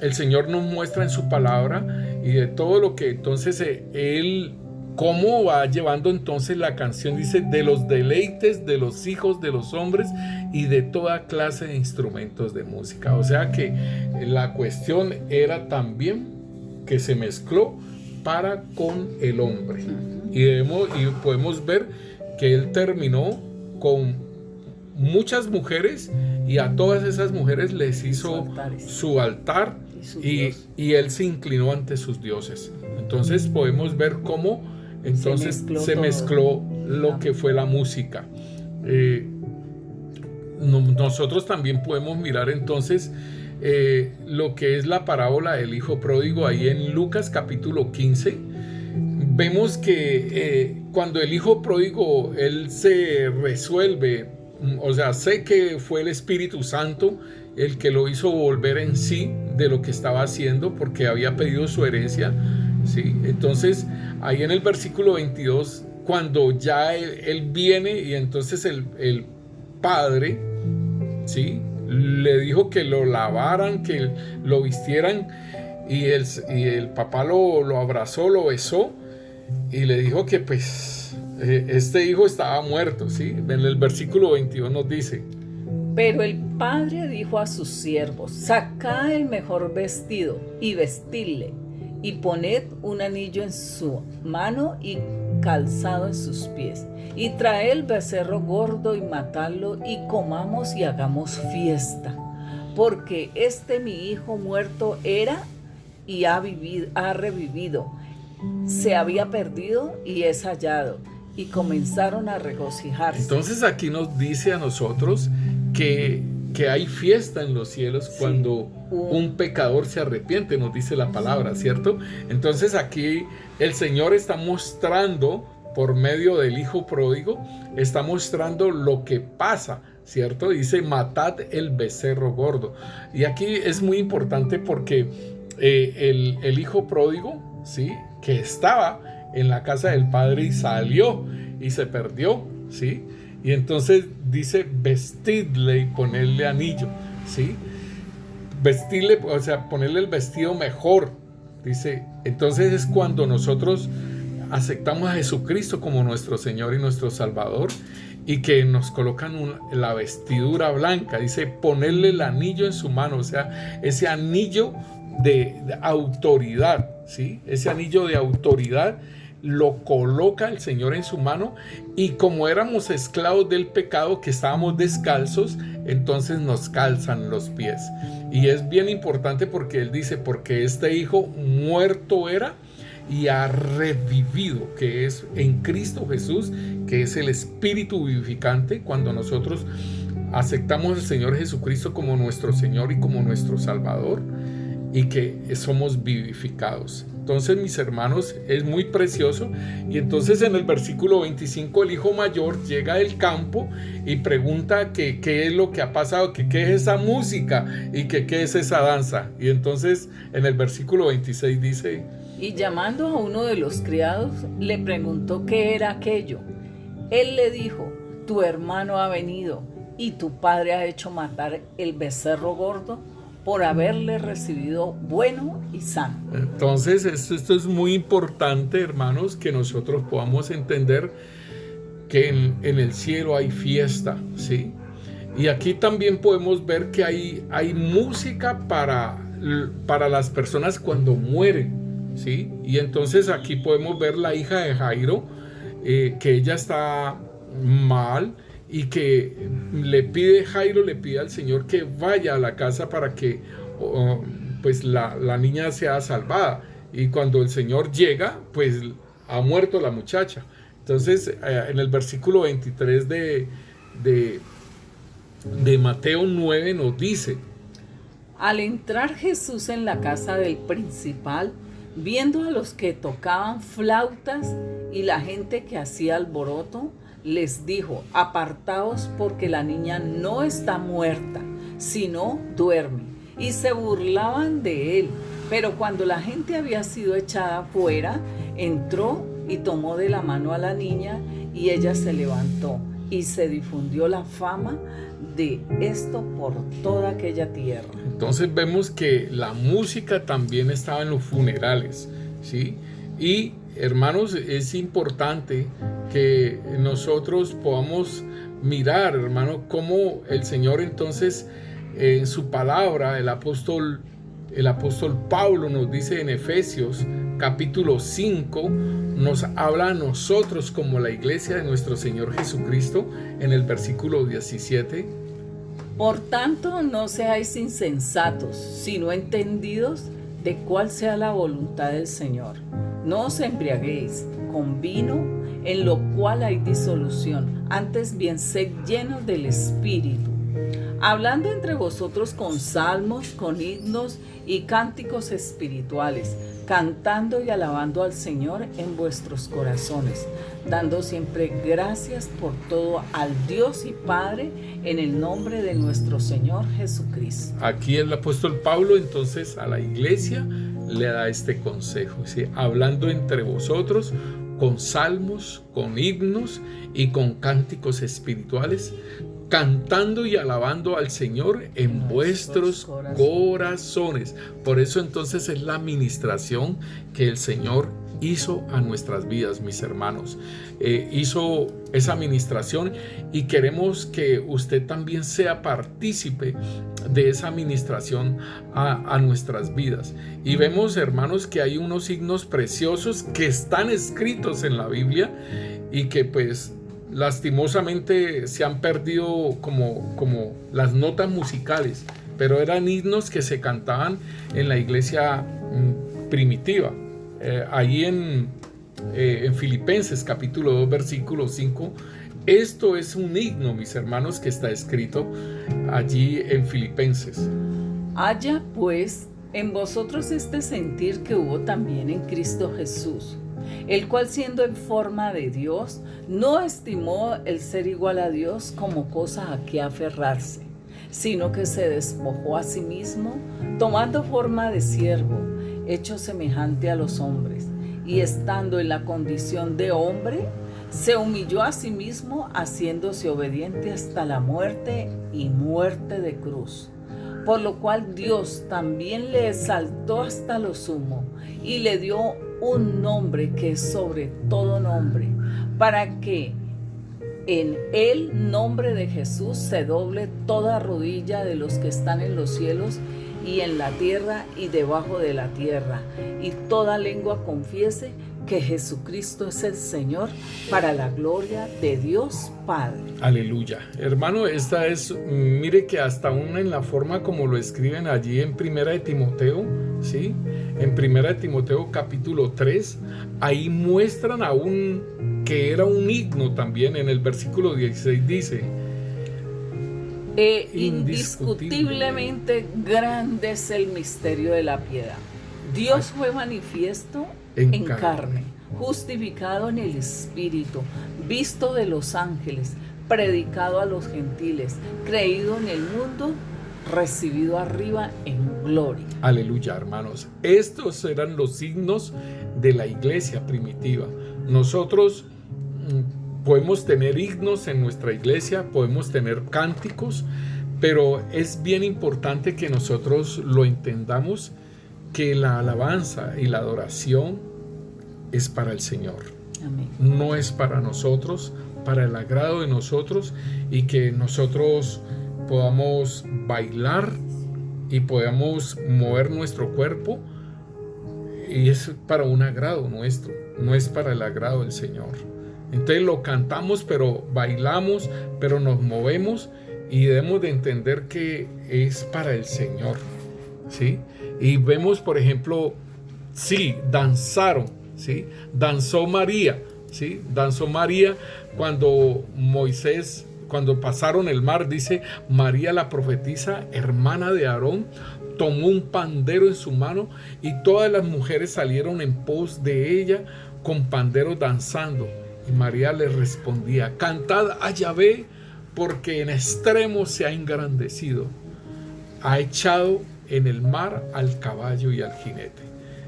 el Señor nos muestra en su palabra y de todo lo que entonces Él, cómo va llevando entonces la canción, dice, de los deleites de los hijos de los hombres y de toda clase de instrumentos de música. O sea que la cuestión era también que se mezcló para con el hombre. Y podemos ver que él terminó con muchas mujeres y a todas esas mujeres les hizo su altar y él se inclinó ante sus dioses. Entonces podemos ver cómo entonces se mezcló lo que fue la música. Nosotros también podemos mirar entonces lo que es la parábola del hijo pródigo ahí en Lucas capítulo 15. Vemos que cuando el hijo pródigo él se resuelve, o sea, sé que fue el Espíritu Santo el que lo hizo volver en sí de lo que estaba haciendo porque había pedido su herencia, ¿sí? Entonces ahí en el versículo 22, cuando ya él viene y entonces el padre, ¿sí?, le dijo que lo lavaran, que lo vistieran, y el papá lo abrazó, lo besó y le dijo que pues este hijo estaba muerto, ¿sí? En el versículo 22 nos dice: pero el padre dijo a sus siervos: sacad el mejor vestido y vestidle, y poned un anillo en su mano y calzado en sus pies, y traed el becerro gordo y matadlo, y comamos y hagamos fiesta, porque mi hijo muerto era y ha revivido, se había perdido y es hallado. Y comenzaron a regocijarse. Entonces aquí nos dice a nosotros que hay fiesta en los cielos cuando un pecador se arrepiente, nos dice la palabra, ¿cierto? Entonces aquí el Señor está mostrando, por medio del hijo pródigo, está mostrando lo que pasa, ¿cierto? Dice: matad el becerro gordo. Y aquí es muy importante porque el hijo pródigo, ¿sí? Que estaba en la casa del padre y salió y se perdió, ¿sí? Y entonces dice vestidle y ponerle anillo, ¿sí? Vestirle, o sea, ponerle el vestido mejor, dice. Entonces es cuando nosotros aceptamos a Jesucristo como nuestro Señor y nuestro Salvador, y que nos colocan la vestidura blanca, dice ponerle el anillo en su mano, o sea, ese anillo de autoridad, ¿sí? Ese anillo de autoridad lo coloca el Señor en su mano, y como éramos esclavos del pecado, que estábamos descalzos, entonces nos calzan los pies. Y es bien importante porque Él dice, porque este hijo muerto era y ha revivido, que es en Cristo Jesús, que es el Espíritu vivificante, cuando nosotros aceptamos al Señor Jesucristo como nuestro Señor y como nuestro Salvador, y que somos vivificados. Entonces, mis hermanos, es muy precioso. Y entonces en el versículo 25 el hijo mayor llega del campo y pregunta que qué es lo que ha pasado, que qué es esa música y que qué es esa danza. Y entonces en el versículo 26 dice: y llamando a uno de los criados, le preguntó qué era aquello. Él le dijo: tu hermano ha venido, y tu padre ha hecho matar el becerro gordo por haberle recibido bueno y sano. Entonces esto es muy importante, hermanos, que nosotros podamos entender que en el cielo hay fiesta, ¿sí? Y aquí también podemos ver que hay música para las personas cuando mueren, ¿sí? Y entonces aquí podemos ver la hija de Jairo, que ella está mal, y que Jairo le pide al Señor que vaya a la casa para que pues la niña sea salvada. Y cuando el Señor llega, pues ha muerto la muchacha. Entonces en el versículo 23 de Mateo 9 nos dice: al entrar Jesús en la casa del principal, viendo a los que tocaban flautas y la gente que hacía alboroto, les dijo: apartaos, porque la niña no está muerta, sino duerme. Y se burlaban de él. Pero cuando la gente había sido echada fuera, entró y tomó de la mano a la niña, y ella se levantó, y se difundió la fama de esto por toda aquella tierra. Entonces vemos que la música también estaba en los funerales, ¿sí? Y hermanos, es importante que nosotros podamos mirar, hermano, cómo el Señor entonces en su palabra, el apóstol Pablo nos dice en Efesios capítulo 5, nos habla a nosotros como la iglesia de nuestro Señor Jesucristo en el versículo 17. Por tanto, no seáis insensatos, sino entendidos de cuál sea la voluntad del Señor. No os embriaguéis con vino, en lo cual hay disolución, antes bien sed llenos del Espíritu, hablando entre vosotros con salmos, con himnos y cánticos espirituales, cantando y alabando al Señor en vuestros corazones, dando siempre gracias por todo al Dios y Padre, en el nombre de nuestro Señor Jesucristo. Aquí el apóstol Pablo entonces a la iglesia le da este consejo, ¿sí? Hablando entre vosotros con salmos, con himnos y con cánticos espirituales, cantando y alabando al Señor en vuestros corazones. Por eso entonces es la administración que el Señor hizo a nuestras vidas, mis hermanos. Hizo esa administración, y queremos que usted también sea partícipe de esa administración a nuestras vidas. Y vemos, hermanos, que hay unos signos preciosos que están escritos en la Biblia y que pues lastimosamente se han perdido como las notas musicales, pero eran himnos que se cantaban en la iglesia primitiva. Allí en Filipenses capítulo 2 versículo 5, esto es un himno, mis hermanos, que está escrito allí en Filipenses. Haya pues en vosotros este sentir que hubo también en Cristo Jesús, el cual, siendo en forma de Dios, no estimó el ser igual a Dios como cosa a que aferrarse, sino que se despojó a sí mismo, tomando forma de siervo, hecho semejante a los hombres, y estando en la condición de hombre, se humilló a sí mismo, haciéndose obediente hasta la muerte y muerte de cruz. Por lo cual Dios también le exaltó hasta lo sumo y le dio un nombre que es sobre todo nombre, para que en el nombre de Jesús se doble toda rodilla de los que están en los cielos y en la tierra y debajo de la tierra, y toda lengua confiese que Jesucristo es el Señor, para la gloria de Dios Padre. Aleluya. Hermano, esta es, mire que hasta aún en la forma como lo escriben allí en Primera de Timoteo, ¿sí? En Primera de Timoteo capítulo 3, ahí muestran aún que era un himno también. En el versículo 16 dice: indiscutiblemente grande es el misterio de la piedad. Dios fue manifiesto en carne, justificado en el Espíritu, visto de los ángeles, predicado a los gentiles, creído en el mundo, recibido arriba en gloria. Aleluya, hermanos. Estos eran los signos de la iglesia primitiva. Nosotros podemos tener himnos en nuestra iglesia, podemos tener cánticos, pero es bien importante que nosotros lo entendamos, que la alabanza y la adoración es para el Señor. Amén. No es para nosotros, para el agrado de nosotros, y que nosotros podamos bailar y podamos mover nuestro cuerpo, y es para un agrado nuestro, no es para el agrado del Señor. Entonces lo cantamos, pero bailamos, pero nos movemos, y debemos de entender que es para el Señor, ¿sí? Y vemos, por ejemplo, sí, danzaron, ¿sí? Danzó María, ¿sí? Danzó María cuando Moisés, cuando pasaron el mar, dice: María la profetisa, hermana de Aarón, tomó un pandero en su mano, y todas las mujeres salieron en pos de ella con panderos danzando. Y María les respondía: cantad a Yahvé, porque en extremo se ha engrandecido, ha echado en el mar al caballo y al jinete.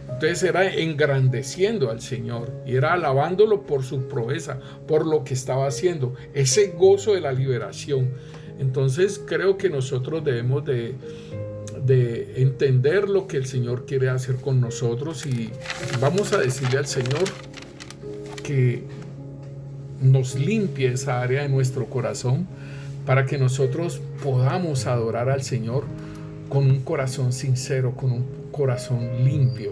Entonces era engrandeciendo al Señor y era alabándolo por su proeza, por lo que estaba haciendo, ese gozo de la liberación. Entonces creo que nosotros debemos de entender lo que el Señor quiere hacer con nosotros, y vamos a decirle al Señor que nos limpie esa área de nuestro corazón, para que nosotros podamos adorar al Señor con un corazón sincero, con un corazón limpio,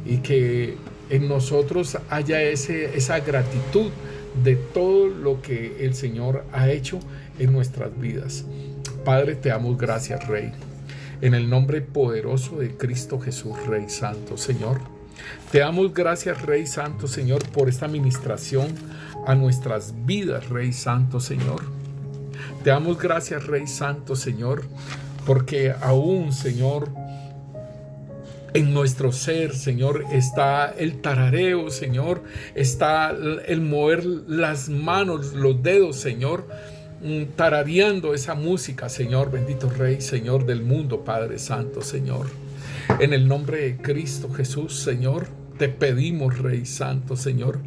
y que en nosotros haya esa gratitud de todo lo que el Señor ha hecho en nuestras vidas. Padre, te damos gracias, Rey, en el nombre poderoso de Cristo Jesús, Rey Santo, Señor. Te damos gracias, Rey Santo, Señor, por esta ministración a nuestras vidas, Rey Santo, Señor. Te damos gracias, Rey Santo, Señor, porque aún, Señor, en nuestro ser, Señor, está el tarareo, Señor, está el mover las manos, los dedos, Señor, tarareando esa música, Señor, bendito Rey, Señor del mundo, Padre Santo, Señor. En el nombre de Cristo Jesús, Señor, te pedimos, Rey Santo, Señor,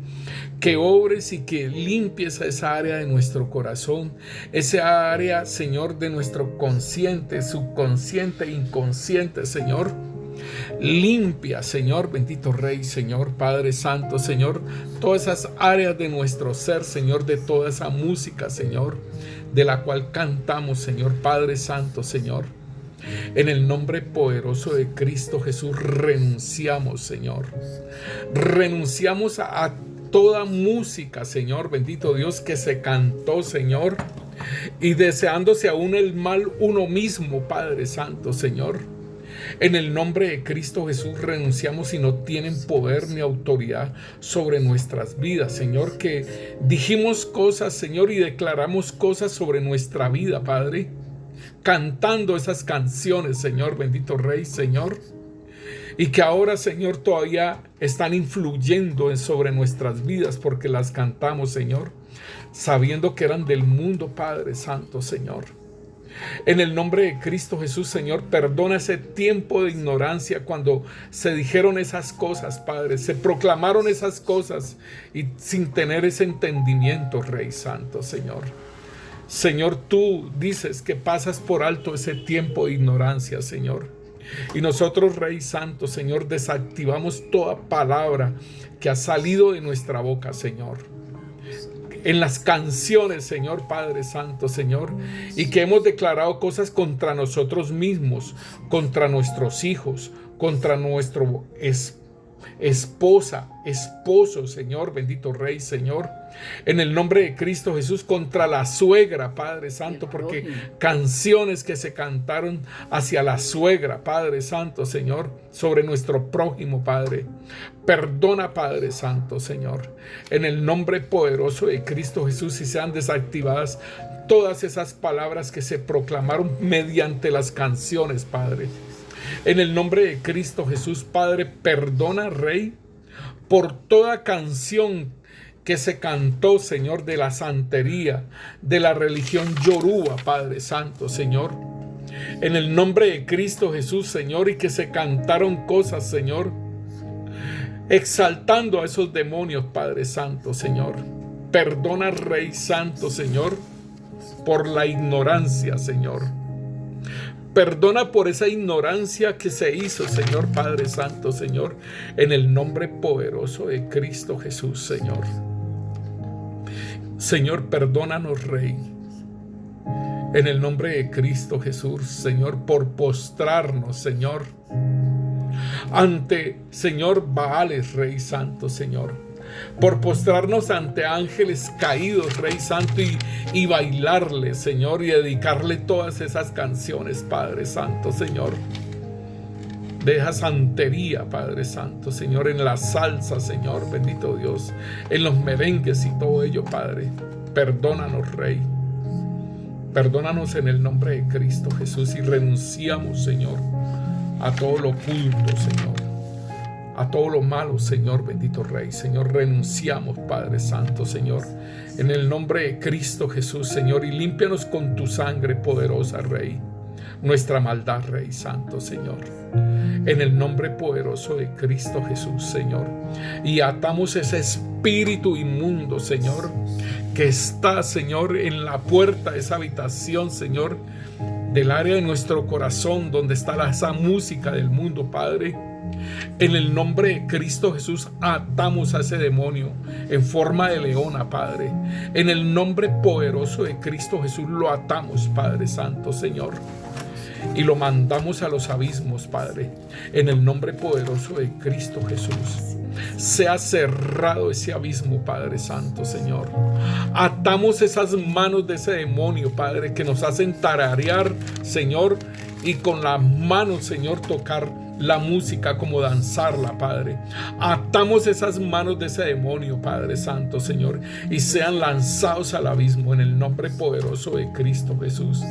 que obres y que limpies esa área de nuestro corazón, esa área, Señor, de nuestro consciente, subconsciente, inconsciente, Señor. Limpia, Señor, bendito Rey, Señor, Padre Santo, Señor, todas esas áreas de nuestro ser, Señor, de toda esa música, Señor, de la cual cantamos, Señor, Padre Santo, Señor. En el nombre poderoso de Cristo Jesús renunciamos, Señor. Renunciamos a toda música, Señor, bendito Dios, que se cantó, Señor, y deseándose aún el mal uno mismo, Padre Santo, Señor. En el nombre de Cristo Jesús renunciamos y no tienen poder ni autoridad sobre nuestras vidas, Señor, que dijimos cosas, Señor, y declaramos cosas sobre nuestra vida, Padre, cantando esas canciones, Señor, bendito Rey, Señor, y que ahora, Señor, todavía están influyendo sobre nuestras vidas porque las cantamos, Señor, sabiendo que eran del mundo, Padre Santo, Señor. En el nombre de Cristo Jesús, Señor, perdona ese tiempo de ignorancia cuando se dijeron esas cosas, Padre, se proclamaron esas cosas y sin tener ese entendimiento, Rey Santo, Señor. Señor, tú dices que pasas por alto ese tiempo de ignorancia, Señor. Y nosotros, Rey Santo, Señor, desactivamos toda palabra que ha salido de nuestra boca, Señor. En las canciones, Señor Padre Santo, Señor, y que hemos declarado cosas contra nosotros mismos, contra nuestros hijos, contra nuestro esposa, esposo, Señor, bendito Rey, Señor, en el nombre de Cristo Jesús, contra la suegra, Padre Santo, porque canciones que se cantaron hacia la suegra, Padre Santo, Señor, sobre nuestro prójimo, Padre, perdona, Padre Santo, Señor, en el nombre poderoso de Cristo Jesús, y sean desactivadas todas esas palabras que se proclamaron mediante las canciones, Padre. En el nombre de Cristo Jesús, Padre, perdona, Rey, por toda canción que se cantó, Señor, de la santería, de la religión yoruba, Padre Santo, Señor. En el nombre de Cristo Jesús, Señor, y que se cantaron cosas, Señor, exaltando a esos demonios, Padre Santo, Señor. Perdona, Rey Santo, Señor, por la ignorancia, Señor. Perdona por esa ignorancia que se hizo, Señor Padre Santo, Señor, en el nombre poderoso de Cristo Jesús, Señor. Señor, perdónanos, Rey, en el nombre de Cristo Jesús, Señor, por postrarnos, Señor, ante, Señor, Baales, Rey Santo, Señor, por postrarnos ante ángeles caídos, Rey Santo, y bailarle, Señor, y dedicarle todas esas canciones, Padre Santo, Señor, de esa santería, Padre Santo, Señor, en la salsa, Señor, bendito Dios, en los merengues y todo ello, Padre. Perdónanos, Rey, perdónanos en el nombre de Cristo Jesús, y renunciamos, Señor, a todo lo oculto, Señor, a todo lo malo, Señor, bendito Rey. Señor, renunciamos, Padre Santo, Señor, en el nombre de Cristo Jesús, Señor, y límpianos con tu sangre poderosa, Rey, nuestra maldad, Rey Santo, Señor, en el nombre poderoso de Cristo Jesús, Señor, y atamos ese espíritu inmundo, Señor, que está, Señor, en la puerta de esa habitación, Señor, del área de nuestro corazón, donde está esa música del mundo, Padre. En el nombre de Cristo Jesús atamos a ese demonio en forma de leona, Padre. En el nombre poderoso de Cristo Jesús lo atamos, Padre Santo, Señor, y lo mandamos a los abismos, Padre. En el nombre poderoso de Cristo Jesús, sea cerrado ese abismo, Padre Santo, Señor. Atamos esas manos de ese demonio, Padre, que nos hacen tararear, Señor, y con las manos, Señor, tocar la música como danzarla, Padre. Atamos esas manos de ese demonio, Padre Santo, Señor, y sean lanzados al abismo en el nombre poderoso de Cristo Jesús.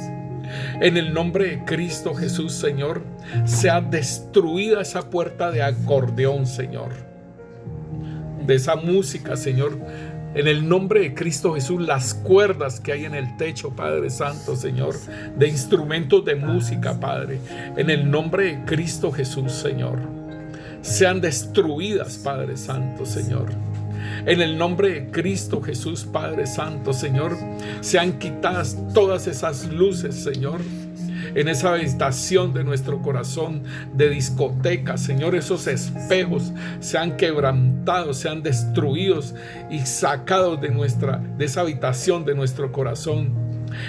En el nombre de Cristo Jesús, Señor, sea destruida esa puerta de acordeón, Señor, de esa música, Señor. En el nombre de Cristo Jesús, las cuerdas que hay en el techo, Padre Santo, Señor, de instrumentos de música, Padre, en el nombre de Cristo Jesús, Señor, sean destruidas, Padre Santo, Señor. En el nombre de Cristo Jesús, Padre Santo, Señor, sean quitadas todas esas luces, Señor, en esa habitación de nuestro corazón de discoteca, Señor. Esos espejos sean quebrantados, sean destruidos y sacados de esa habitación de nuestro corazón.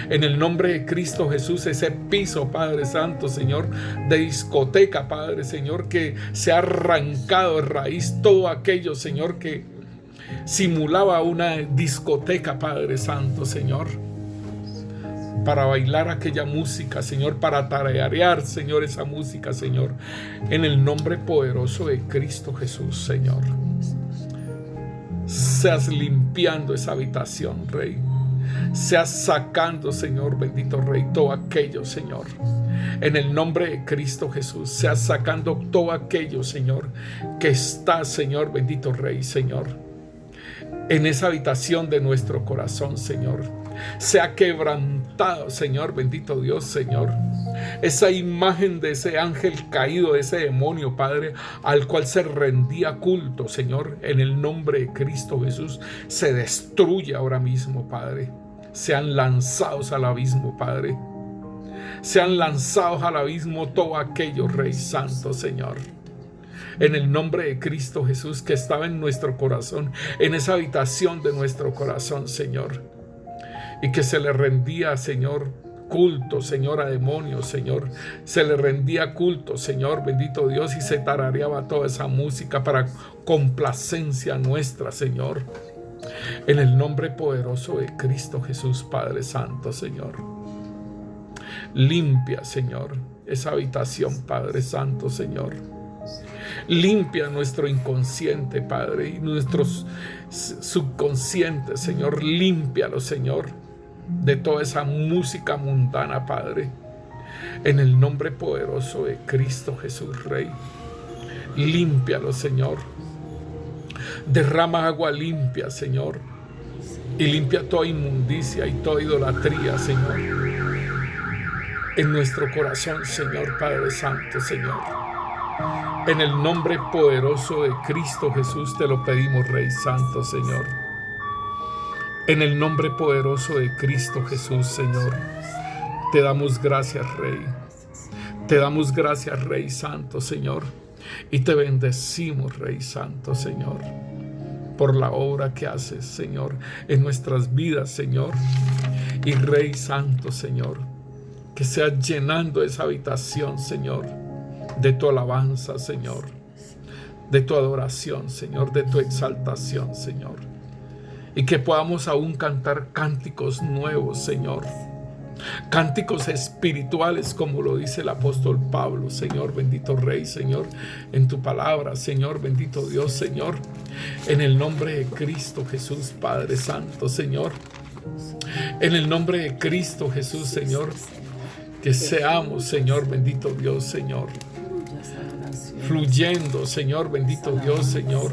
En el nombre de Cristo Jesús, ese piso, Padre Santo, Señor, de discoteca, Padre, Señor, que se ha arrancado de raíz todo aquello, Señor, que simulaba una discoteca, Padre Santo, Señor, para bailar aquella música, Señor, para tararear, Señor, esa música, Señor, en el nombre poderoso de Cristo Jesús, Señor. Seas limpiando esa habitación, Rey. Seas sacando, Señor, bendito Rey, todo aquello, Señor, en el nombre de Cristo Jesús. Seas sacando todo aquello, Señor, que está, Señor, bendito Rey, Señor, en esa habitación de nuestro corazón, Señor, sea quebrantado, Señor, bendito Dios, Señor. Esa imagen de ese ángel caído, de ese demonio, Padre, al cual se rendía culto, Señor, en el nombre de Cristo Jesús, se destruye ahora mismo, Padre. Sean lanzados al abismo, Padre. Sean lanzados al abismo todos aquellos, Rey Santo, Señor. En el nombre de Cristo Jesús, que estaba en nuestro corazón, en esa habitación de nuestro corazón, Señor. Y que se le rendía, Señor, culto, Señor, a demonios, Señor. Se le rendía culto, Señor, bendito Dios, y se tarareaba toda esa música para complacencia nuestra, Señor. En el nombre poderoso de Cristo Jesús, Padre Santo, Señor. Limpia, Señor, esa habitación, Padre Santo, Señor. Limpia nuestro inconsciente, Padre, y nuestros subconscientes, Señor. Límpialo, Señor, de toda esa música mundana, Padre. En el nombre poderoso de Cristo Jesús, Rey. Límpialo, Señor. Derrama agua limpia, Señor. Y limpia toda inmundicia y toda idolatría, Señor. En nuestro corazón, Señor, Padre Santo, Señor. En el nombre poderoso de Cristo Jesús te lo pedimos, Rey Santo, Señor. En el nombre poderoso de Cristo Jesús, Señor, te damos gracias, Rey. Te damos gracias, Rey Santo, Señor. Y te bendecimos, Rey Santo, Señor, por la obra que haces, Señor, en nuestras vidas, Señor. Y Rey Santo, Señor, que seas llenando esa habitación, Señor, de tu alabanza, Señor, de tu adoración, Señor, de tu exaltación, Señor. Y que podamos aún cantar cánticos nuevos, Señor. Cánticos espirituales, como lo dice el apóstol Pablo, Señor, bendito Rey, Señor, en tu palabra, Señor, bendito Dios, Señor. En el nombre de Cristo Jesús, Padre Santo, Señor. En el nombre de Cristo Jesús, Señor. Que seamos, Señor, bendito Dios, Señor, fluyendo, Señor, bendito Dios, Señor,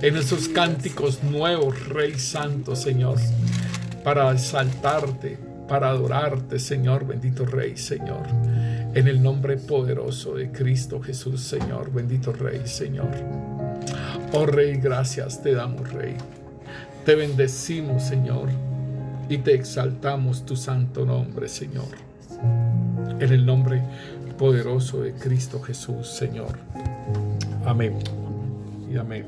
en esos cánticos nuevos, Rey Santo, Señor, para exaltarte, para adorarte, Señor, bendito Rey, Señor, en el nombre poderoso de Cristo Jesús, Señor, bendito Rey, Señor. Oh Rey, gracias te damos, Rey. Te bendecimos, Señor, y te exaltamos tu santo nombre, Señor. En el nombre poderoso de Cristo Jesús, Señor. Amén y amén.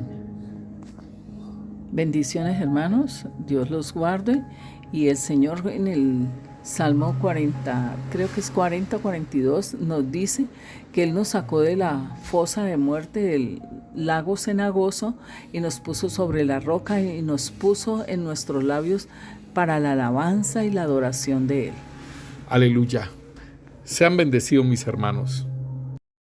Bendiciones, hermanos. Dios los guarde. Y el Señor en el Salmo 40, creo que es 40-42, nos dice que Él nos sacó de la fosa de muerte, del lago cenagoso, y nos puso sobre la roca y nos puso en nuestros labios para la alabanza y la adoración de Él. Aleluya. Sean bendecidos, mis hermanos.